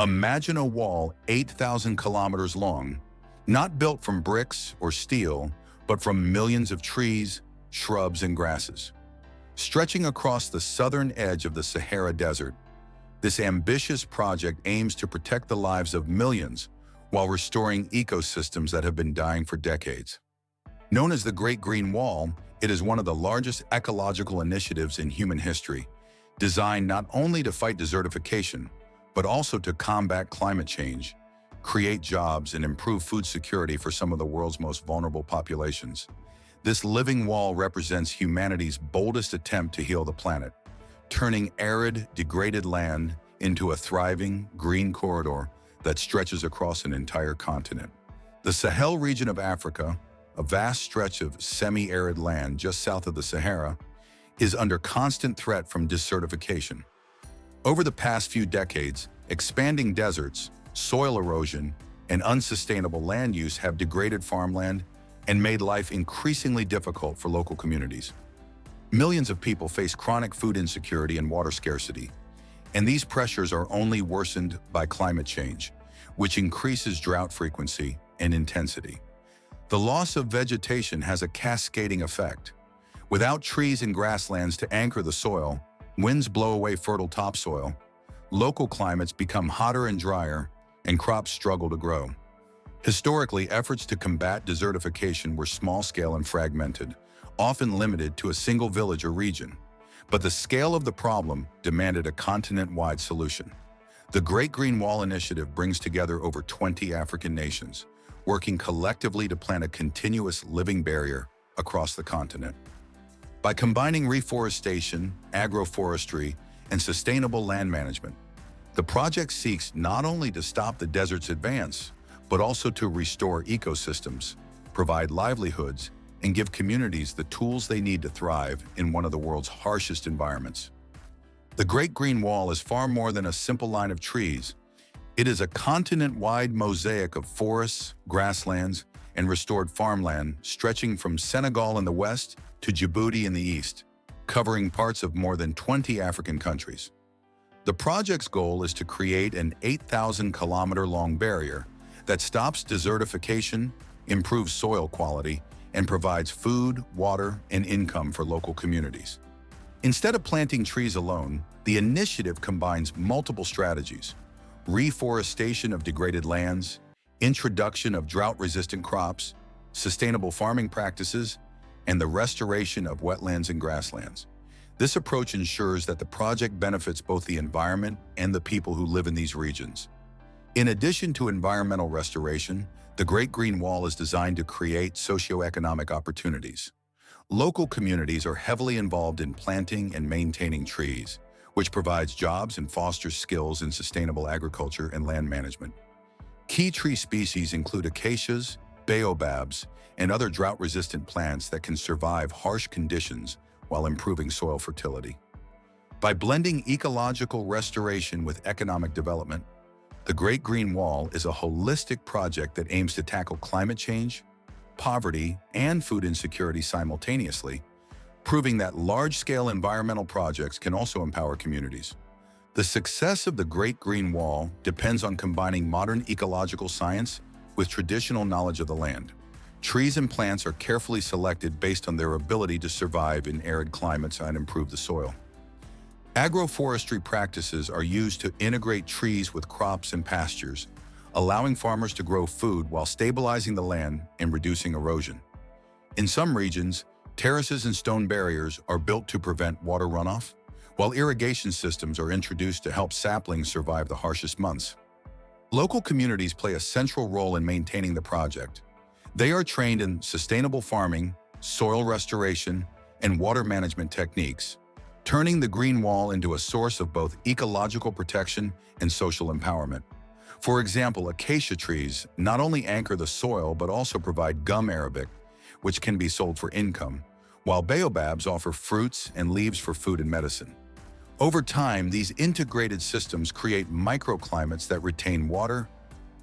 Imagine a wall 8,000 kilometers long, not built from bricks or steel, but from millions of trees, shrubs, and grasses. Stretching across the southern edge of the Sahara Desert, this ambitious project aims to protect the lives of millions while restoring ecosystems that have been dying for decades. Known as the Great Green Wall, it is one of the largest ecological initiatives in human history, designed not only to fight desertification, but also to combat climate change, create jobs, and improve food security for some of the world's most vulnerable populations. This living wall represents humanity's boldest attempt to heal the planet, turning arid, degraded land into a thriving, green corridor that stretches across an entire continent. The Sahel region of Africa, a vast stretch of semi-arid land just south of the Sahara, is under constant threat from desertification. Over the past few decades, expanding deserts, soil erosion, and unsustainable land use have degraded farmland and made life increasingly difficult for local communities. Millions of people face chronic food insecurity and water scarcity, and these pressures are only worsened by climate change, which increases drought frequency and intensity. The loss of vegetation has a cascading effect. Without trees and grasslands to anchor the soil, winds blow away fertile topsoil, local climates become hotter and drier, and crops struggle to grow. Historically, efforts to combat desertification were small-scale and fragmented, often limited to a single village or region. But the scale of the problem demanded a continent-wide solution. The Great Green Wall Initiative brings together over 20 African nations, working collectively to plant a continuous living barrier across the continent. By combining reforestation, agroforestry, and sustainable land management, the project seeks not only to stop the desert's advance, but also to restore ecosystems, provide livelihoods, and give communities the tools they need to thrive in one of the world's harshest environments. The Great Green Wall is far more than a simple line of trees. It is a continent-wide mosaic of forests, grasslands, and restored farmland stretching from Senegal in the west to Djibouti in the east, covering parts of more than 20 African countries. The project's goal is to create an 8,000-kilometer-long barrier that stops desertification, improves soil quality, and provides food, water, and income for local communities. Instead of planting trees alone, the initiative combines multiple strategies: reforestation of degraded lands, introduction of drought-resistant crops, sustainable farming practices, and the restoration of wetlands and grasslands. This approach ensures that the project benefits both the environment and the people who live in these regions. In addition to environmental restoration, the Great Green Wall is designed to create socioeconomic opportunities. Local communities are heavily involved in planting and maintaining trees, which provides jobs and fosters skills in sustainable agriculture and land management. Key tree species include acacias, baobabs, and other drought-resistant plants that can survive harsh conditions while improving soil fertility. By blending ecological restoration with economic development, the Great Green Wall is a holistic project that aims to tackle climate change, poverty, and food insecurity simultaneously, proving that large-scale environmental projects can also empower communities. The success of the Great Green Wall depends on combining modern ecological science with traditional knowledge of the land. Trees and plants are carefully selected based on their ability to survive in arid climates and improve the soil. Agroforestry practices are used to integrate trees with crops and pastures, allowing farmers to grow food while stabilizing the land and reducing erosion. In some regions, terraces and stone barriers are built to prevent water runoff, while irrigation systems are introduced to help saplings survive the harshest months. Local communities play a central role in maintaining the project. They are trained in sustainable farming, soil restoration, and water management techniques, turning the Green Wall into a source of both ecological protection and social empowerment. For example, acacia trees not only anchor the soil but also provide gum arabic, which can be sold for income, while baobabs offer fruits and leaves for food and medicine. Over time, these integrated systems create microclimates that retain water,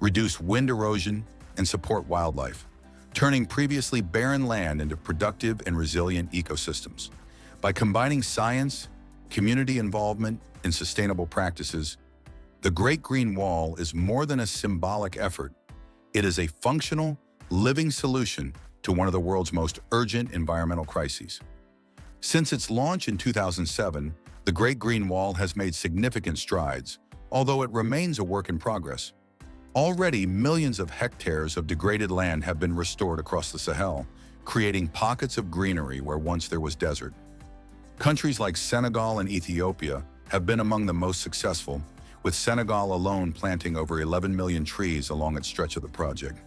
reduce wind erosion, and support wildlife, turning previously barren land into productive and resilient ecosystems. By combining science, community involvement, and sustainable practices, The Great Green Wall is more than a symbolic effort. It is a functional, living solution to one of the world's most urgent environmental crises. Since its launch in 2007, the Great Green Wall has made significant strides, although it remains a work in progress. Already, millions of hectares of degraded land have been restored across the Sahel, creating pockets of greenery where once there was desert. Countries like Senegal and Ethiopia have been among the most successful, with Senegal alone planting over 11 million trees along its stretch of the project.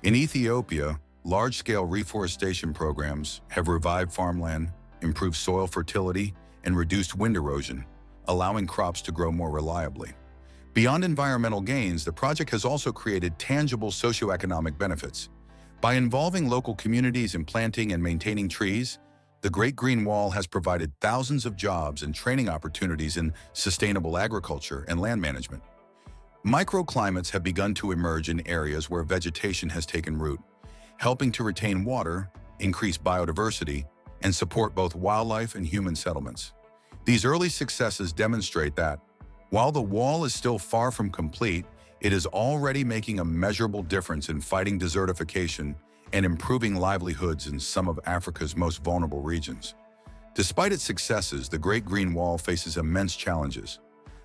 In Ethiopia, large-scale reforestation programs have revived farmland, improved soil fertility, and reduced wind erosion, allowing crops to grow more reliably. Beyond environmental gains, the project has also created tangible socioeconomic benefits. By involving local communities in planting and maintaining trees, the Great Green Wall has provided thousands of jobs and training opportunities in sustainable agriculture and land management. Microclimates have begun to emerge in areas where vegetation has taken root, helping to retain water, increase biodiversity, and support both wildlife and human settlements. These early successes demonstrate that, while the wall is still far from complete, it is already making a measurable difference in fighting desertification and improving livelihoods in some of Africa's most vulnerable regions. Despite its successes, the Great Green Wall faces immense challenges.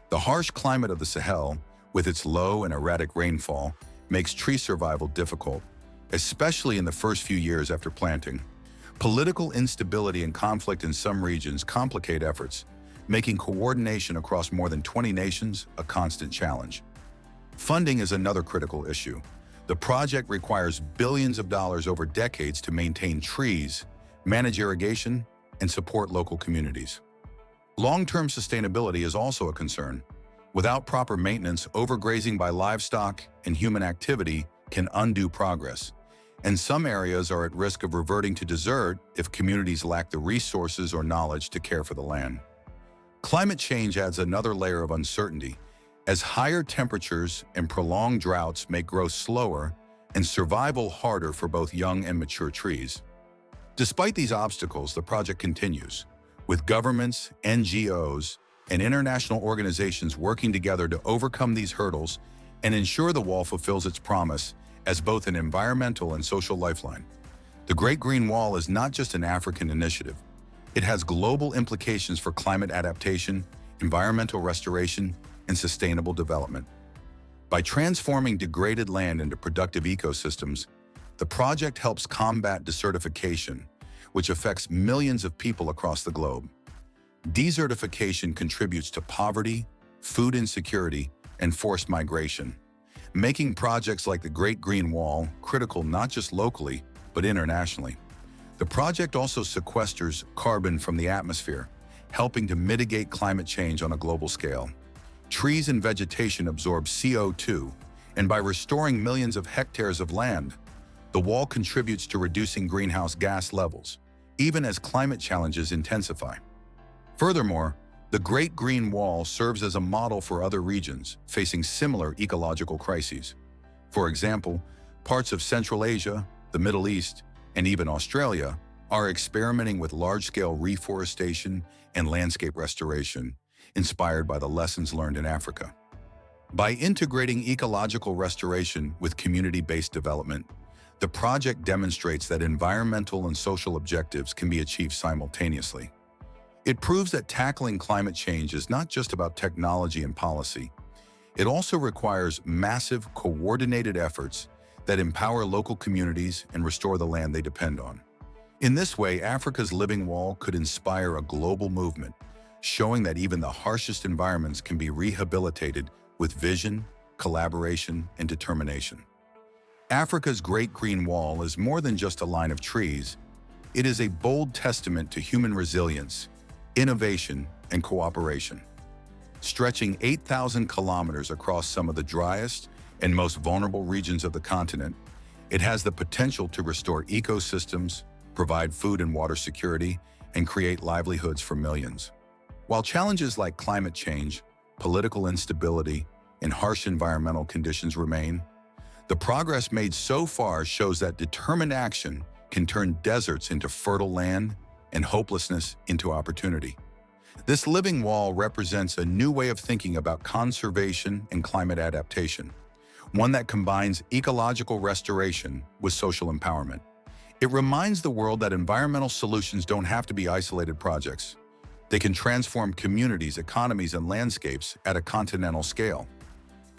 The harsh climate of the Sahel, with its low and erratic rainfall, makes tree survival difficult, especially in the first few years after planting. Political instability and conflict in some regions complicate efforts, making coordination across more than 20 nations a constant challenge. Funding is another critical issue. The project requires billions of dollars over decades to maintain trees, manage irrigation, and support local communities. Long-term sustainability is also a concern. Without proper maintenance, overgrazing by livestock and human activity can undo progress, and some areas are at risk of reverting to desert if communities lack the resources or knowledge to care for the land. Climate change adds another layer of uncertainty, as higher temperatures and prolonged droughts make growth slower and survival harder for both young and mature trees. Despite these obstacles, the project continues, with governments, NGOs, and international organizations working together to overcome these hurdles and ensure the wall fulfills its promise as both an environmental and social lifeline. The Great Green Wall is not just an African initiative. It has global implications for climate adaptation, environmental restoration, and sustainable development. By transforming degraded land into productive ecosystems, the project helps combat desertification, which affects millions of people across the globe. Desertification contributes to poverty, food insecurity, and forced migration, making projects like the Great Green Wall critical not just locally, but internationally. The project also sequesters carbon from the atmosphere, helping to mitigate climate change on a global scale. Trees and vegetation absorb CO2, and by restoring millions of hectares of land, the wall contributes to reducing greenhouse gas levels, even as climate challenges intensify. Furthermore, the Great Green Wall serves as a model for other regions facing similar ecological crises. For example, parts of Central Asia, the Middle East, and even Australia are experimenting with large-scale reforestation and landscape restoration, inspired by the lessons learned in Africa. By integrating ecological restoration with community-based development, the project demonstrates that environmental and social objectives can be achieved simultaneously. It proves that tackling climate change is not just about technology and policy. It also requires massive, coordinated efforts that empower local communities and restore the land they depend on. In this way, Africa's Living Wall could inspire a global movement, showing that even the harshest environments can be rehabilitated with vision, collaboration, and determination. Africa's Great Green Wall is more than just a line of trees. It is a bold testament to human resilience, innovation, and cooperation. Stretching 8,000 kilometers across some of the driest and most vulnerable regions of the continent, it has the potential to restore ecosystems, provide food and water security, and create livelihoods for millions. While challenges like climate change, political instability, and harsh environmental conditions remain, the progress made so far shows that determined action can turn deserts into fertile land and hopelessness into opportunity. This living wall represents a new way of thinking about conservation and climate adaptation, one that combines ecological restoration with social empowerment. It reminds the world that environmental solutions don't have to be isolated projects. They can transform communities, economies, and landscapes at a continental scale.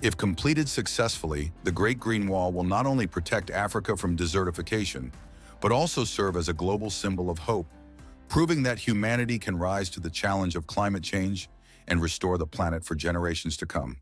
If completed successfully, the Great Green Wall will not only protect Africa from desertification, but also serve as a global symbol of hope, proving that humanity can rise to the challenge of climate change and restore the planet for generations to come.